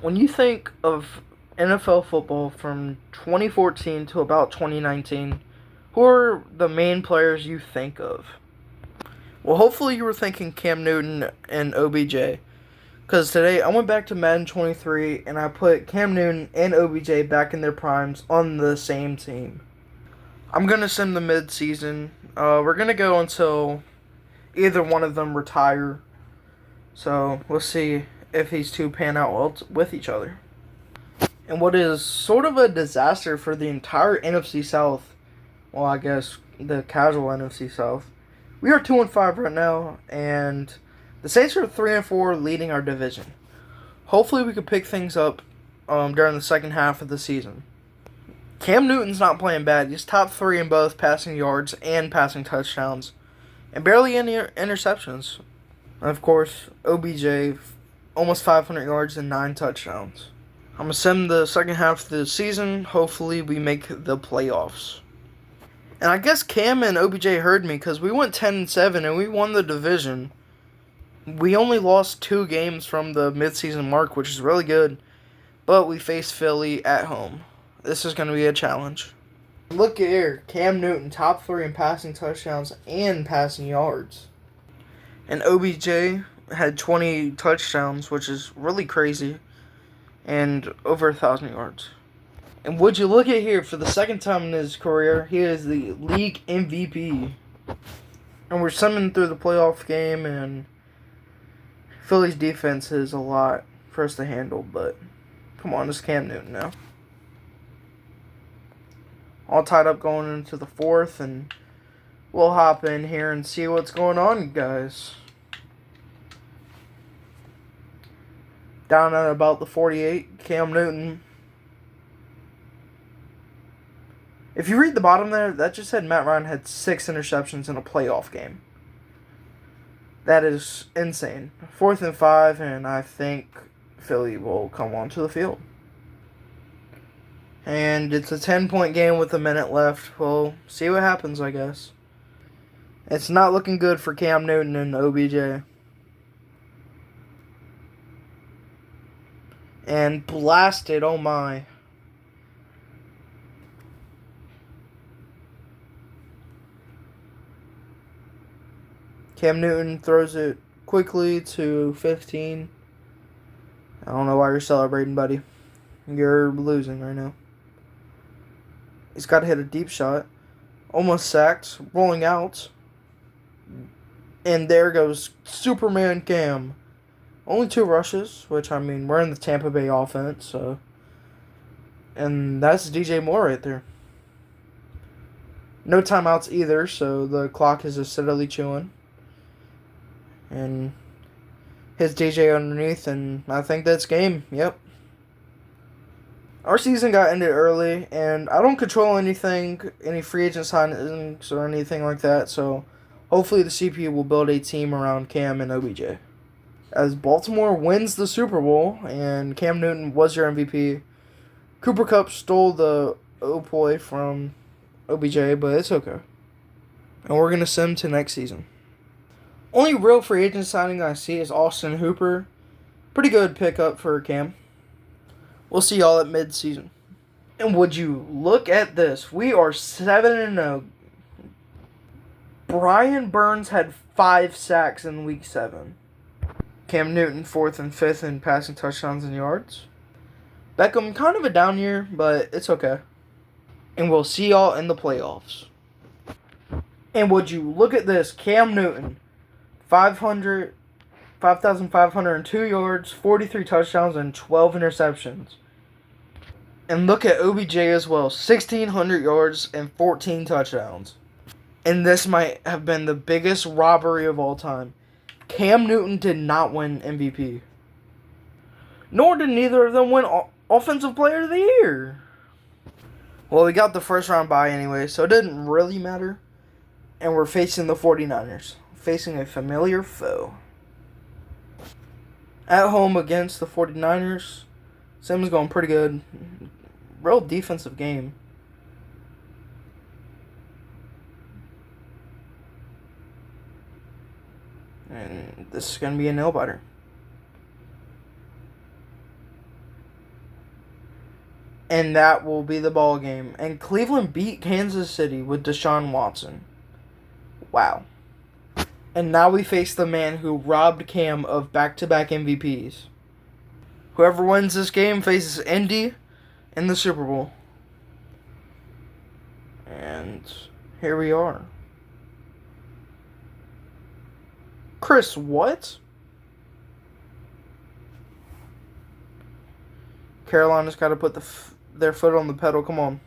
When you think of NFL football from 2014 to about 2019, who are the main players you think of? Well, hopefully you were thinking Cam Newton and OBJ. Because today I went back to Madden 23 and I put Cam Newton and OBJ back in their primes on the same team. I'm going to sim the mid-season. We're going to go until either one of them retire. So we'll see if these two pan out well with each other. And what is sort of a disaster for the entire NFC South, well, I guess the casual NFC South, we are 2-5 right now, and the Saints are 3-4, leading our division. Hopefully, we can pick things up during the second half of the season. Cam Newton's not playing bad. He's top 3 in both passing yards and passing touchdowns, and barely any interceptions. And of course, OBJ, almost 500 yards and 9 touchdowns. I'm going to sim the second half of the season. Hopefully, we make the playoffs. And I guess Cam and OBJ heard me because we went 10-7 and we won the division. We only lost 2 games from the midseason mark, which is really good. But we faced Philly at home. This is going to be a challenge. Look here, Cam Newton, top 3 in passing touchdowns and passing yards. And OBJ had 20 touchdowns, which is really crazy. And over 1,000 yards. And would you look at here, for the second time in his career, he is the league MVP. And we're summing through the playoff game, and Philly's defense is a lot for us to handle, but come on, it's Cam Newton now. All tied up going into the fourth, and we'll hop in here and see what's going on, guys. Down at about the 48, Cam Newton. If you read the bottom there, that just said Matt Ryan had 6 interceptions in a playoff game. That is insane. 4th and 5, and I think Philly will come onto the field. And it's a 10-point game with a minute left. We'll see what happens, I guess. It's not looking good for Cam Newton and OBJ. And blasted, oh my. Cam Newton throws it quickly to 15. I don't know why you're celebrating, buddy. You're losing right now. He's got to hit a deep shot. Almost sacked. Rolling out. And there goes Superman Cam. Only 2 rushes, which, I mean, we're in the Tampa Bay offense, so. And that's DJ Moore right there. No timeouts either, so the clock is just steadily chewing. And his DJ underneath, and I think that's game. Yep. Our season got ended early, and I don't control anything, any free agent signings or anything like that, so hopefully the CP will build a team around Cam and OBJ. As Baltimore wins the Super Bowl, and Cam Newton was your MVP, Cooper Kupp stole the OPOY from OBJ, but it's okay. And we're going to sim to next season. Only real free agent signing I see is Austin Hooper. Pretty good pickup for Cam. We'll see y'all at mid-season. And would you look at this? We are 7-0. Brian Burns had 5 sacks in Week 7. Cam Newton 4th and 5th in passing touchdowns and yards. Beckham, kind of a down year, but it's okay. And we'll see y'all in the playoffs. And would you look at this? Cam Newton, 5,502 yards, 43 touchdowns, and 12 interceptions. And look at OBJ as well, 1,600 yards and 14 touchdowns. And this might have been the biggest robbery of all time. Cam Newton did not win MVP. Nor did neither of them win Offensive Player of the Year. Well, we got the first round bye anyway, so it didn't really matter. And we're facing the 49ers. Facing a familiar foe. At home against the 49ers. Sim's going pretty good. Real defensive game. And this is going to be a nail biter. And that will be the ball game. And Cleveland beat Kansas City with Deshaun Watson. Wow. And now we face the man who robbed Cam of back-to-back MVPs. Whoever wins this game faces Indy in the Super Bowl. And here we are. Chris, what? Carolina's got to put their foot on the pedal. Come on.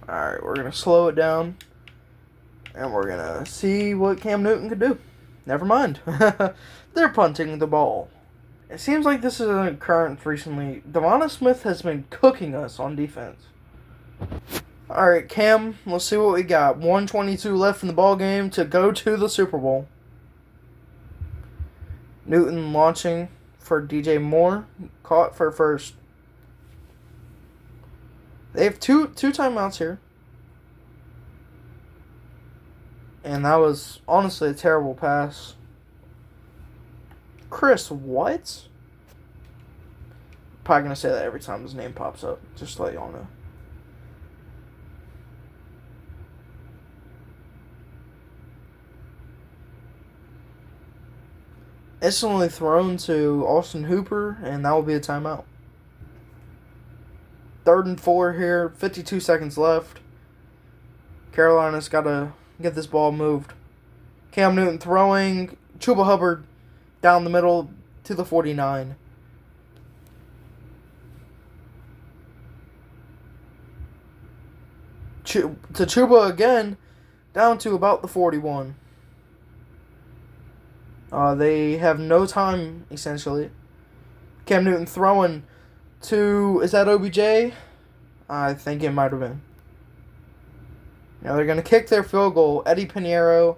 Alright, we're going to slow it down. And we're going to see what Cam Newton can do. Never mind. They're punting the ball. It seems like this is an occurrence recently. Devonta Smith has been cooking us on defense. Alright, Cam, let's see what we got. 122 left in the ball game to go to the Super Bowl. Newton launching for DJ Moore. Caught for first. They have two timeouts here. And that was honestly a terrible pass. Chris, what? Probably going to say that every time his name pops up. Just to let y'all know. Instantly thrown to Austin Hooper, and that will be a timeout. 3rd and 4 here, 52 seconds left. Carolina's got to get this ball moved. Cam Newton throwing. Chuba Hubbard down the middle to the 49. To Chuba again, down to about the 41. They have no time, essentially. Cam Newton throwing to... Is that OBJ? I think it might have been. Now they're going to kick their field goal. Eddie Pinheiro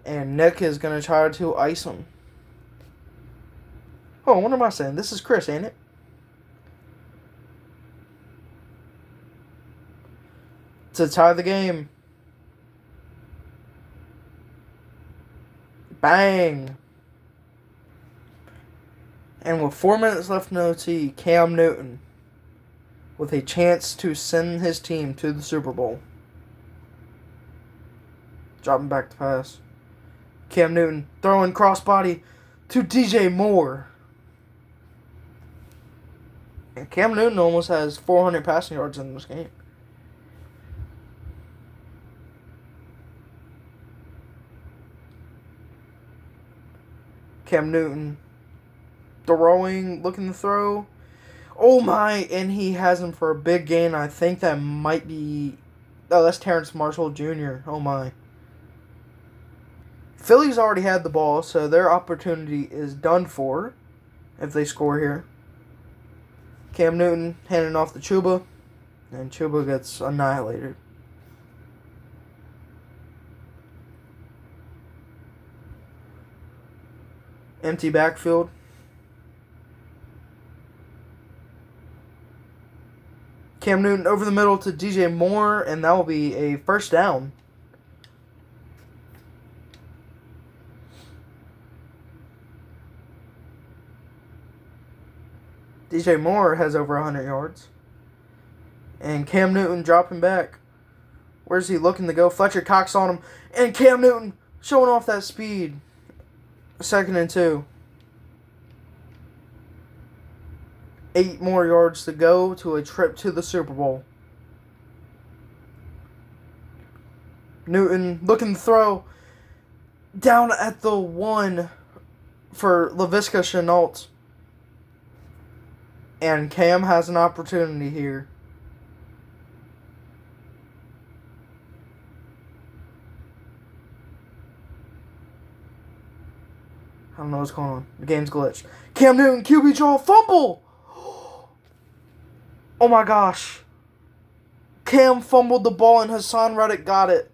and Nick is going to try to ice him. Oh, what am I saying? This is Chris, ain't it? To tie the game. Bang! And with 4 minutes left in OT, Cam Newton with a chance to send his team to the Super Bowl. Dropping back to pass. Cam Newton throwing crossbody to DJ Moore. And Cam Newton almost has 400 passing yards in this game. Cam Newton throwing, looking to throw. Oh my, and he has him for a big gain. I think that might be... Oh, that's Terrence Marshall Jr. Oh my. Philly's already had the ball, so their opportunity is done for if they score here. Cam Newton handing off to Chuba, and Chuba gets annihilated. Empty backfield. Cam Newton over the middle to DJ Moore, and that will be a first down. DJ Moore has over 100 yards. And Cam Newton dropping back. Where's he looking to go? Fletcher Cox on him. And Cam Newton showing off that speed. 2nd and 2. 8 more yards to go to a trip to the Super Bowl. Newton looking to throw down at the 1 for Laviska Shenault. And Cam has an opportunity here. I don't know what's going on. The game's glitched. Cam Newton, QB draw, fumble! Oh my gosh. Cam fumbled the ball and Hassan Reddick got it.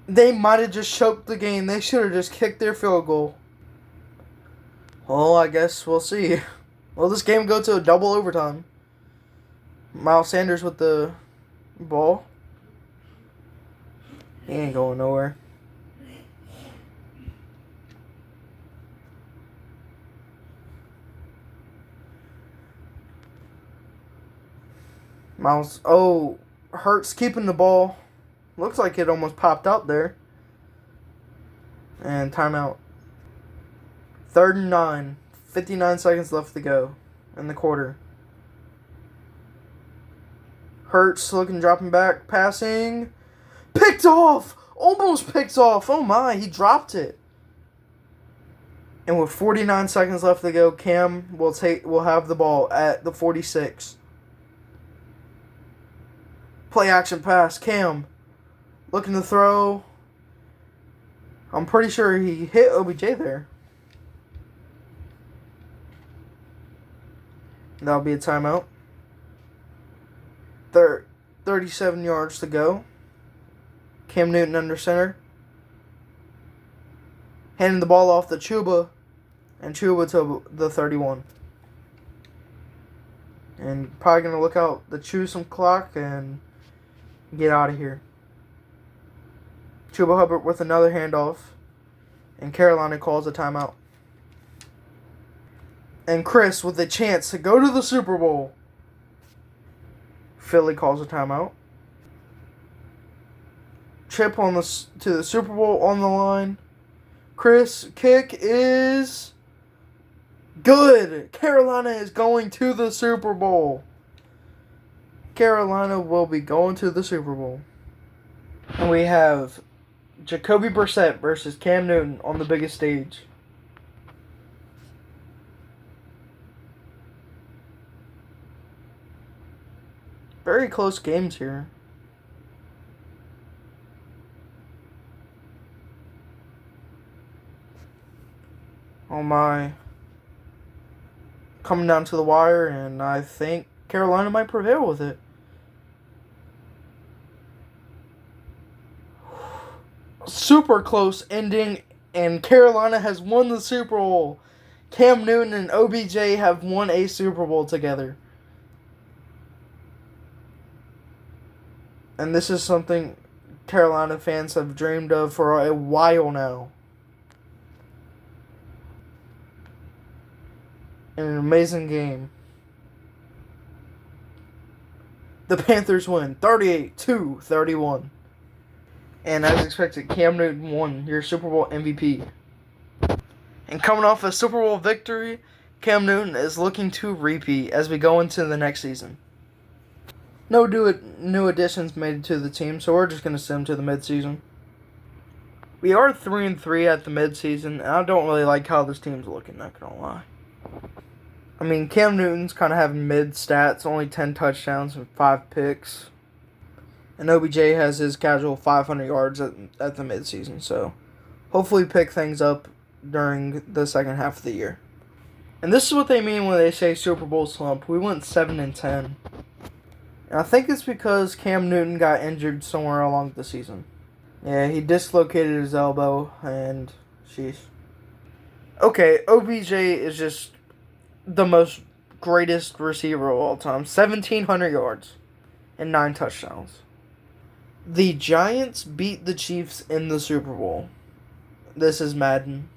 They might have just choked the game. They should have just kicked their field goal. Well, I guess we'll see. Will this game go to a double overtime? Miles Sanders with the ball. He ain't going nowhere. Miles. Oh, Hurts keeping the ball. Looks like it almost popped out there. And timeout. 3rd and 9. 59 seconds left to go in the quarter. Hurts looking, dropping back, passing. Picked off! Almost picked off. Oh my, he dropped it. And with 49 seconds left to go, Cam will have the ball at the 46. Play action pass. Cam looking to throw. I'm pretty sure he hit OBJ there. That'll be a timeout. 37 yards to go. Cam Newton under center. Handing the ball off to Chuba. And Chuba to the 31. And probably going to look out to chew some clock and get out of here. Chuba Hubbard with another handoff. And Carolina calls a timeout. And Chris with a chance to go to the Super Bowl. Philly calls a timeout. Chip to the Super Bowl on the line. Chris, kick is good. Carolina is going to the Super Bowl. Carolina will be going to the Super Bowl. And we have Jacoby Brissett versus Cam Newton on the biggest stage. Very close games here. Oh my. Coming down to the wire, and I think Carolina might prevail with it. Super close ending, and Carolina has won the Super Bowl. Cam Newton and OBJ have won a Super Bowl together. And this is something Carolina fans have dreamed of for a while now. An amazing game. The Panthers win 38-31. And as expected, Cam Newton won your Super Bowl MVP. And coming off a Super Bowl victory, Cam Newton is looking to repeat as we go into the next season. No new additions made to the team, so we're just going to send him to the midseason. We are 3-3 at the midseason, and I don't really like how this team's looking, not going to lie. I mean, Cam Newton's kind of having mid stats, only 10 touchdowns and 5 picks. And OBJ has his casual 500 yards at the midseason, so hopefully pick things up during the second half of the year. And this is what they mean when they say Super Bowl slump. We went 7-10. And I think it's because Cam Newton got injured somewhere along the season. Yeah, he dislocated his elbow, and sheesh. Okay, OBJ is just the most greatest receiver of all time. 1,700 yards and 9 touchdowns. The Giants beat the Chiefs in the Super Bowl. This is Madden.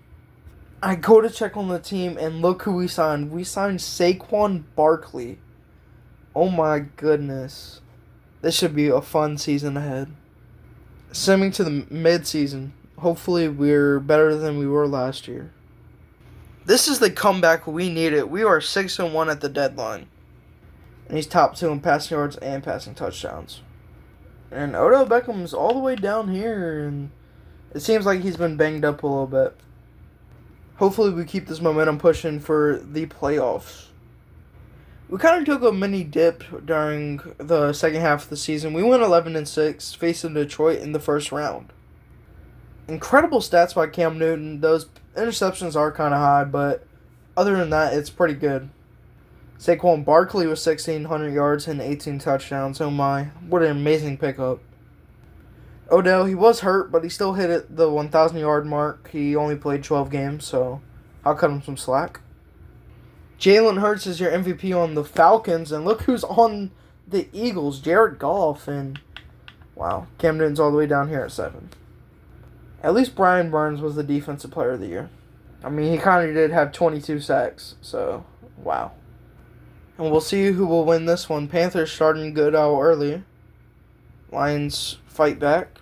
I go to check on the team, and look who we signed. We signed Saquon Barkley. Oh my goodness. This should be a fun season ahead. Simming to the mid-season. Hopefully we're better than we were last year. This is the comeback we needed. We are 6-1 at the deadline. And he's top 2 in passing yards and passing touchdowns. And Odell Beckham's all the way down here, and it seems like he's been banged up a little bit. Hopefully we keep this momentum pushing for the playoffs. We kind of took a mini dip during the second half of the season. We went 11-6, facing Detroit in the first round. Incredible stats by Cam Newton. Those interceptions are kind of high, but other than that, it's pretty good. Saquon Barkley was 1,600 yards and 18 touchdowns. Oh my, what an amazing pickup. Odell, he was hurt, but he still hit it the 1,000 yard mark. He only played 12 games, so I'll cut him some slack. Jalen Hurts is your MVP on the Falcons, and look who's on the Eagles, Jared Goff, and wow, Cam Newton's all the way down here at 7. At least Brian Burns was the defensive player of the year. I mean, he kind of did have 22 sacks, so wow. And we'll see who will win this one. Panthers starting good out early. Lions fight back.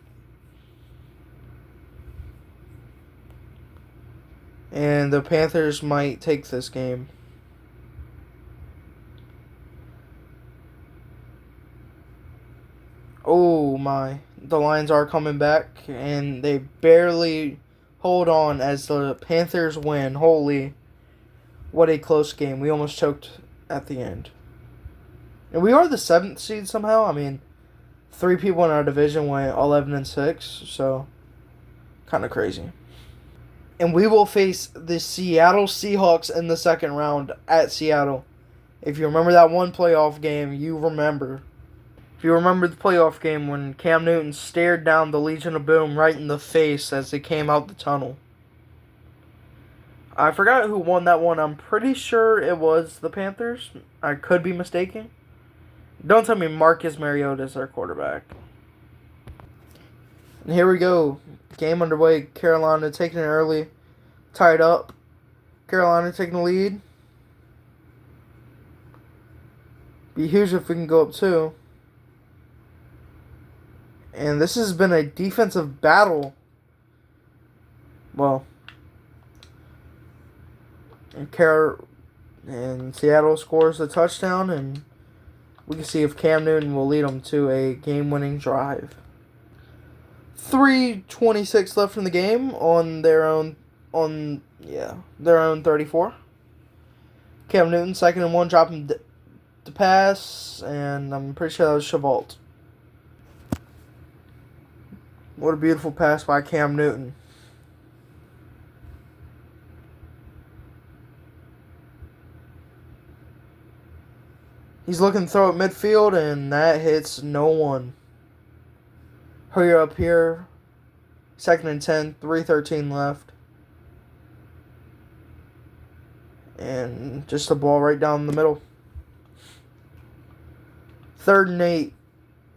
And the Panthers might take this game. Oh my. The Lions are coming back, and they barely hold on as the Panthers win. Holy, what a close game. We almost choked at the end. And we are the 7th seed somehow. I mean, 3 people in our division went 11-6, so kind of crazy. And we will face the Seattle Seahawks in the second round at Seattle. If you remember that one playoff game, you remember. If you remember the playoff game when Cam Newton stared down the Legion of Boom right in the face as they came out the tunnel. I forgot who won that one. I'm pretty sure it was the Panthers. I could be mistaken. Don't tell me Marcus Mariota is their quarterback. And here we go. Game underway. Carolina taking it early. Tied up. Carolina taking the lead. Be huge if we can go up 2. And this has been a defensive battle. Well, and Seattle scores a touchdown, and we can see if Cam Newton will lead them to a game-winning drive. 3:26 left in the game on their own 34. Cam Newton 2nd and 1, dropping to pass, and I'm pretty sure that was Chevault. What a beautiful pass by Cam Newton. He's looking to throw at midfield, and that hits no one. Hurry up here. 2nd and 10, 3:13 left. And just a ball right down the middle. 3rd and 8,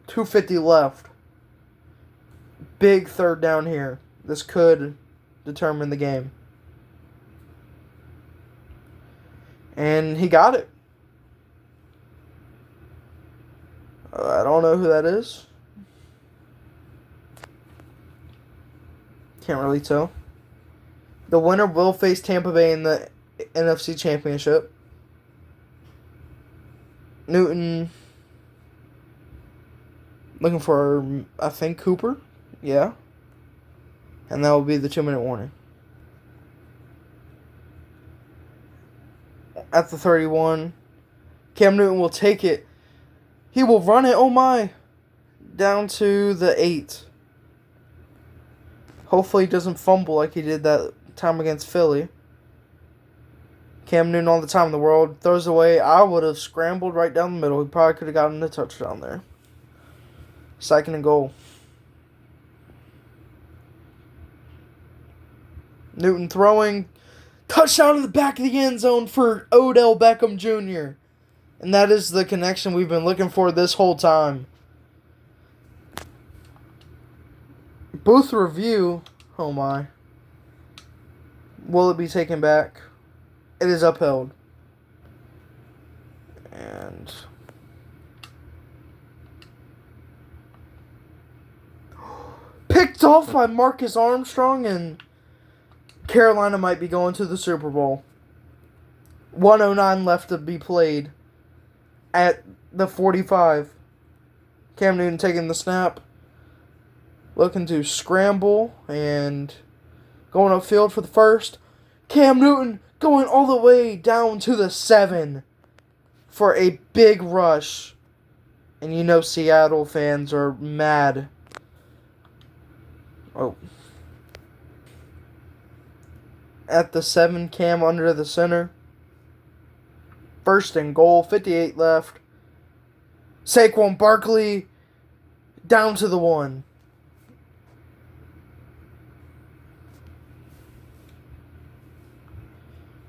2:50 left. Big 3rd down here. This could determine the game. And he got it. I don't know who that is. Can't really tell. The winner will face Tampa Bay in the NFC Championship. Newton looking for, I think, Cooper. Yeah. And that will be the 2-minute warning. At the 31, Cam Newton will take it. He will run it, oh my, down to the 8. Hopefully he doesn't fumble like he did that time against Philly. Cam Newton all the time in the world. Throws away. I would have scrambled right down the middle. He probably could have gotten a touchdown there. 2nd and goal. Newton throwing. Touchdown in the back of the end zone for Odell Beckham Jr. And that is the connection we've been looking for this whole time. Booth review. Oh my. Will it be taken back? It is upheld. And picked off by Marcus Armstrong, and Carolina might be going to the Super Bowl. 1:09 left to be played at the 45. Cam Newton taking the snap. Looking to scramble and going upfield for the first. Cam Newton going all the way down to the 7 for a big rush. And you know Seattle fans are mad. Oh. At the 7, Cam under the center. 1st and goal, 58 left. Saquon Barkley down to the 1.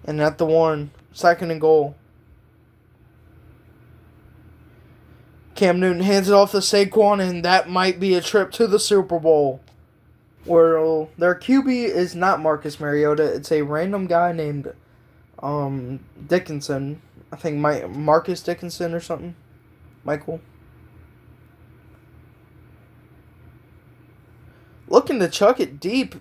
And at the 1, 2nd and goal. Cam Newton hands it off to Saquon, and that might be a trip to the Super Bowl. Where their QB is not Marcus Mariota. It's a random guy named Dickinson. I think Marcus Dickinson or something. Michael. Looking to chuck it deep.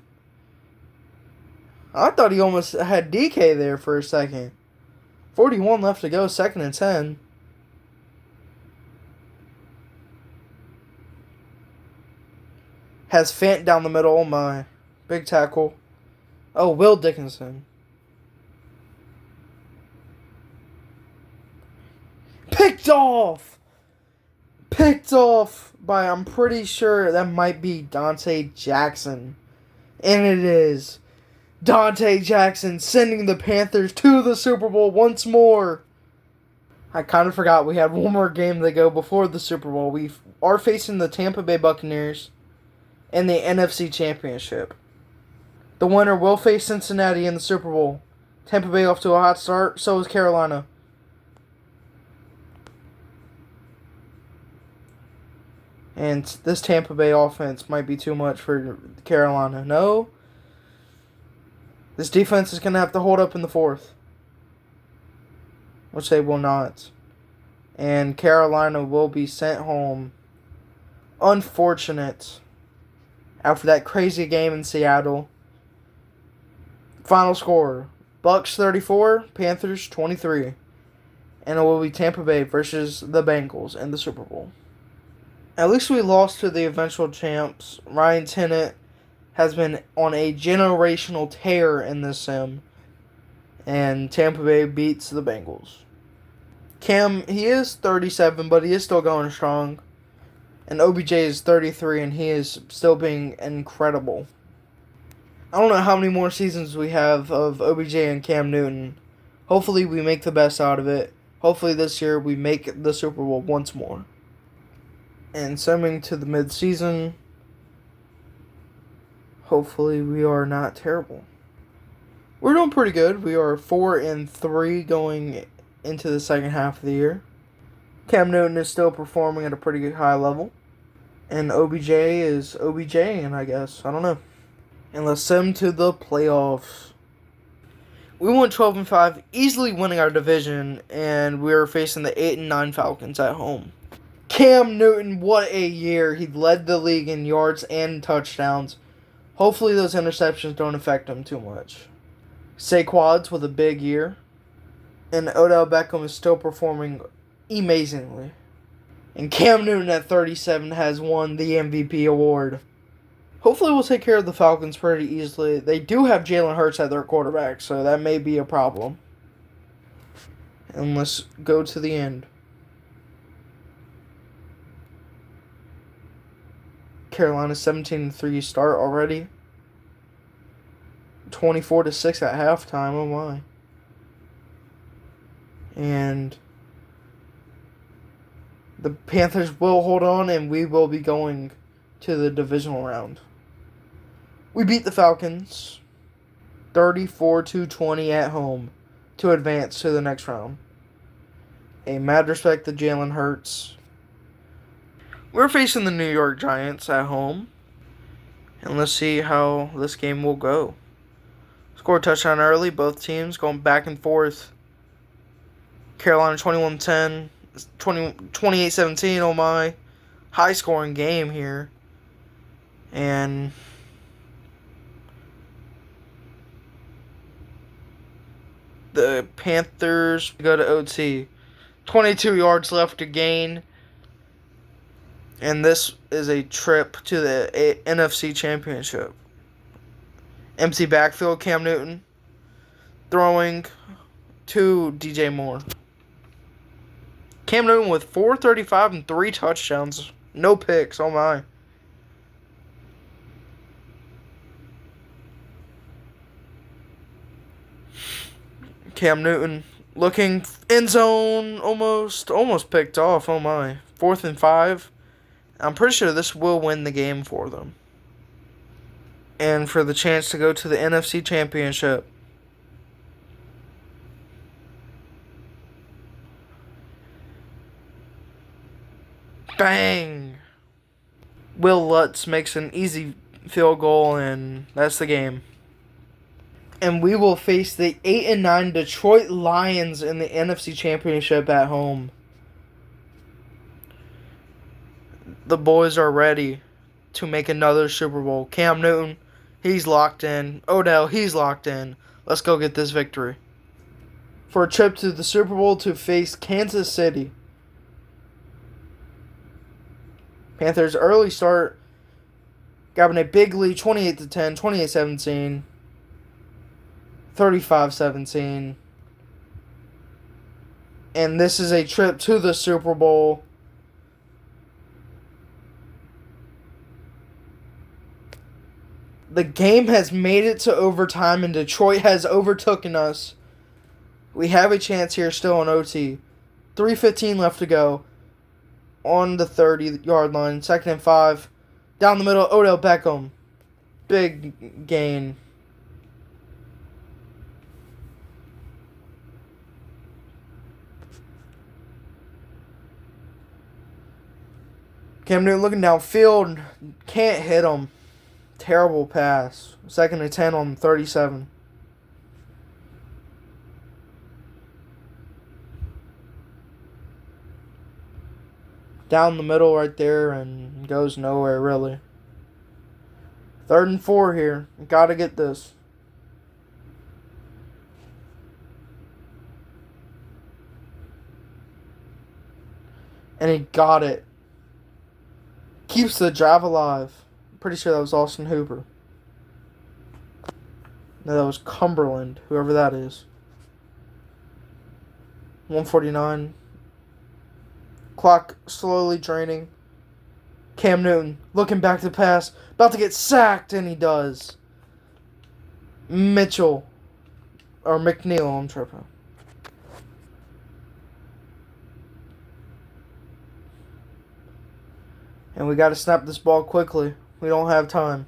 I thought he almost had DK there for a second. 41 left to go, 2nd and 10. Has Fant down the middle. Oh my. Big tackle. Oh, Will Dickinson. Picked off! Picked off by, I'm pretty sure that might be Dante Jackson. And it is. Dante Jackson sending the Panthers to the Super Bowl once more. I kind of forgot we had one more game to go before the Super Bowl. We are facing the Tampa Bay Buccaneers in the NFC Championship. The winner will face Cincinnati in the Super Bowl. Tampa Bay off to a hot start, so is Carolina. And this Tampa Bay offense might be too much for Carolina. No. This defense is going to have to hold up in the 4th. Which they will not. And Carolina will be sent home. Unfortunate. After that crazy game in Seattle. Final score. Bucks 34, Panthers 23. And it will be Tampa Bay versus the Bengals in the Super Bowl. At least we lost to the eventual champs. Ryan Tennant has been on a generational tear in this sim. And Tampa Bay beats the Bengals. Cam, he is 37, but he is still going strong. And OBJ is 33, and he is still being incredible. I don't know how many more seasons we have of OBJ and Cam Newton. Hopefully we make the best out of it. Hopefully this year we make the Super Bowl once more. And summing to the mid-season, hopefully we are not terrible. We're doing pretty good. We are 4-3 going into the second half of the year. Cam Newton is still performing at a pretty good high level. And OBJ is OBJing, I guess. I don't know. And let's send him to the playoffs. We went 12-5, easily winning our division, and we were facing the 8-9 Falcons at home. Cam Newton, what a year. He led the league in yards and touchdowns. Hopefully those interceptions don't affect him too much. Saquon's with a big year. And Odell Beckham is still performing amazingly. And Cam Newton at 37 has won the MVP award. Hopefully we'll take care of the Falcons pretty easily. They do have Jalen Hurts at their quarterback, so that may be a problem. And let's go to the end. Carolina 17-3 start already. 24-6 at halftime. Oh my. And the Panthers will hold on, and we will be going to the divisional round. We beat the Falcons 34-20 at home to advance to the next round. A mad respect to Jalen Hurts. We're facing the New York Giants at home. And let's see how this game will go. Score a touchdown early. Both teams going back and forth. Carolina 21-10. 28-17. Oh my. High scoring game here. And the Panthers go to OT. 22 yards left to gain. And this is a trip to the NFC Championship. Empty backfield, Cam Newton throwing to DJ Moore. Cam Newton with 435 and 3 touchdowns. No picks, oh my. Cam Newton looking end zone, almost picked off, oh my. 4th and 5. I'm pretty sure this will win the game for them. And for the chance to go to the NFC Championship. Bang! Will Lutz makes an easy field goal, and that's the game. And we will face the 8-9 Detroit Lions in the NFC Championship at home. The boys are ready to make another Super Bowl. Cam Newton, he's locked in. Odell, he's locked in. Let's go get this victory. For a trip to the Super Bowl to face Kansas City. Panthers early start, grabbing a big lead, 28-10, 28-17, 35-17. And this is a trip to the Super Bowl. The game has made it to overtime, and Detroit has overtaken us. We have a chance here still on OT. 3:15 left to go on the 30-yard line. 2nd and 5. Down the middle, Odell Beckham. Big gain. Cam Newton looking downfield. Can't hit him. Terrible pass. 2nd and 10 on 37. Down the middle right there and goes nowhere really. 3rd and 4 here. Gotta get this. And he got it. Keeps the drive alive. Pretty sure that was Austin Hooper. No, that was Cumberland, whoever that is. 149. Clock slowly draining. Cam Newton looking back to pass. About to get sacked, and he does. Mitchell. Or McNeil, I'm tripping. And we got to snap this ball quickly. We don't have time.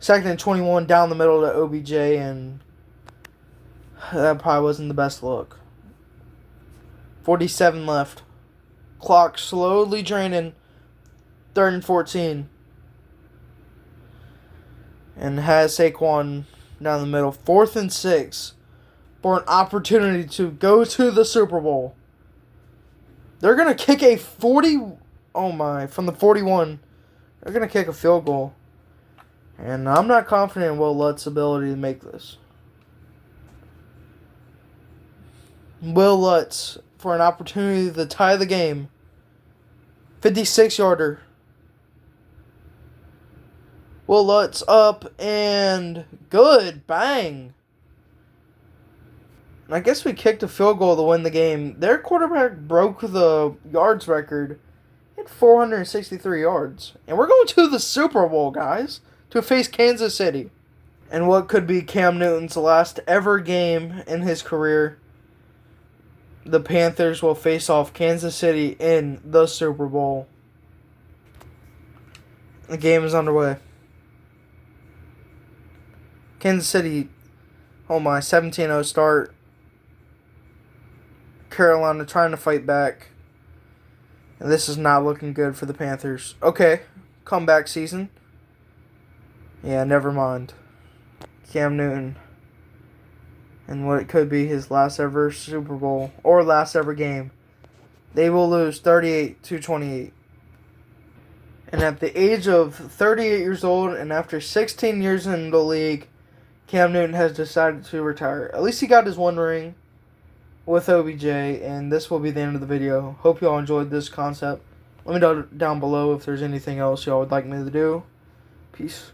2nd and 21 down the middle to OBJ, and that probably wasn't the best look. 47 left. Clock slowly draining. 3rd and 14. And has Saquon down the middle. 4th and 6 for an opportunity to go to the Super Bowl. They're going to kick a 40... Oh my, from the 41. They're going to kick a field goal. And I'm not confident in Will Lutz's ability to make this. Will Lutz for an opportunity to tie the game. 56-yarder. Will Lutz up and good. Bang. I guess we kicked a field goal to win the game. Their quarterback broke the yards record at 463 yards. And we're going to the Super Bowl, guys, to face Kansas City. And what could be Cam Newton's last ever game in his career. The Panthers will face off Kansas City in the Super Bowl. The game is underway. Kansas City, oh my, 17-0 start. Carolina trying to fight back. And this is not looking good for the Panthers. Okay, comeback season. Yeah, never mind. Cam Newton. And what it could be his last ever Super Bowl or last ever game. They will lose 38-28. And at the age of 38 years old and after 16 years in the league, Cam Newton has decided to retire. At least he got his one ring with OBJ, and this will be the end of the video. Hope you all enjoyed this concept. Let me know down below if there's anything else y'all would like me to do. Peace.